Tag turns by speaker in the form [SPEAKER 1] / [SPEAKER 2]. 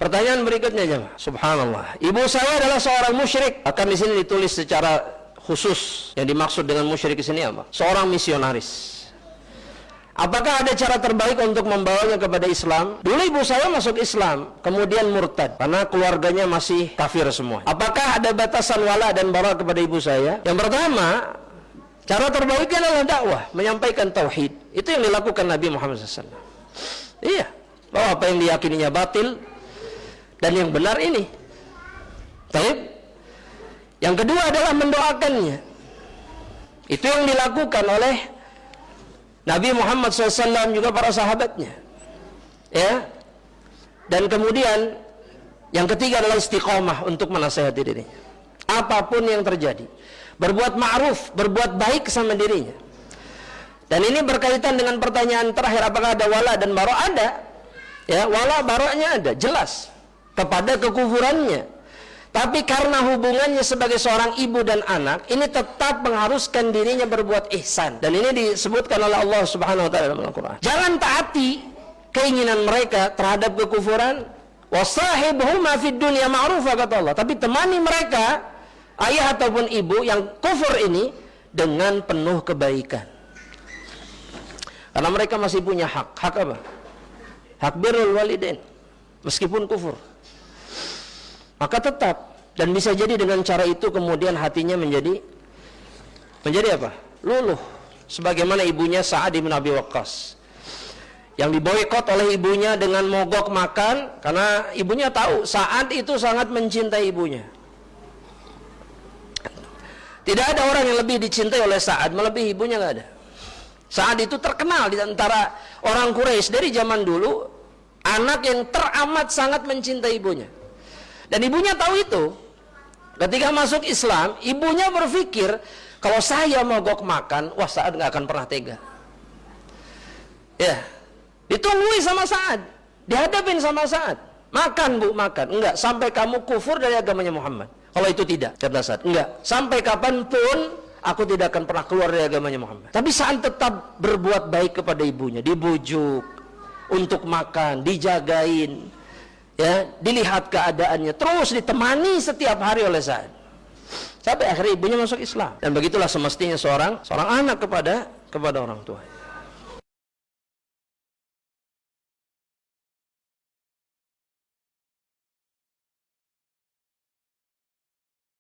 [SPEAKER 1] Pertanyaan berikutnya jemaah. Subhanallah. Ibu saya adalah seorang musyrik. Akan di sini ditulis secara khusus. Yang dimaksud dengan musyrik di sini apa? Seorang misionaris. Apakah ada cara terbaik untuk membawanya kepada Islam? Dulu ibu saya masuk Islam, kemudian murtad karena keluarganya masih kafir semua. Apakah ada batasan wala dan bara kepada ibu saya? Yang pertama, cara terbaiknya adalah dakwah, menyampaikan tauhid. Itu yang dilakukan Nabi Muhammad SAW. Iya, bahwa apa yang diyakininya batil dan yang benar ini. Baik. Yang kedua adalah mendoakannya. Itu yang dilakukan oleh Nabi Muhammad SAW juga para sahabatnya, ya. Dan kemudian yang ketiga adalah istiqomah untuk menasihati dirinya. Apapun yang terjadi, berbuat ma'ruf, berbuat baik sama dirinya. Dan ini berkaitan dengan pertanyaan terakhir, apakah ada wala dan bara? Ada, ya. Wala baranya ada, jelas kepada kekufurannya. Tapi karena hubungannya sebagai seorang ibu dan anak, ini tetap mengharuskan dirinya berbuat ihsan. Dan ini disebutkan oleh Allah Subhanahu wa taala dalam Al-Qur'an. Jangan taati keinginan mereka terhadap kekufuran. Wasahibhuma fid dunya ma'rufa, kata Allah. Tapi temani mereka, ayah ataupun ibu yang kufur ini, dengan penuh kebaikan. Karena mereka masih punya hak. Hak apa? Hak birrul walidain. Meskipun kufur. Maka tetap, dan bisa jadi dengan cara itu kemudian hatinya menjadi apa? Luluh. Sebagaimana ibunya Sa'ad bin Abi Waqqas, yang diboikot oleh ibunya dengan mogok makan, karena ibunya tahu Sa'ad itu sangat mencintai ibunya. Tidak ada orang yang lebih dicintai oleh Sa'ad melebihi ibunya, nggak ada. Sa'ad itu terkenal di antara orang Quraisy dari zaman dulu, anak yang teramat sangat mencintai ibunya. Dan ibunya tahu itu. Ketika masuk Islam, ibunya berpikir, kalau saya mogok makan, wah Sa'ad nggak akan pernah tega. Ya, ditunggui sama Sa'ad, dihadapin sama Sa'ad. Makan bu, makan. Enggak, sampai kamu kufur dari agamanya Muhammad. Kalau itu tidak, kata Sa'ad. Enggak, sampai kapanpun aku tidak akan pernah keluar dari agamanya Muhammad. Tapi Sa'ad tetap berbuat baik kepada ibunya, dibujuk untuk makan, dijagain. Ya, dilihat keadaannya, terus ditemani setiap hari oleh Sa'ad. Sampai akhirnya ibunya masuk Islam. Dan begitulah semestinya seorang anak kepada orang tua.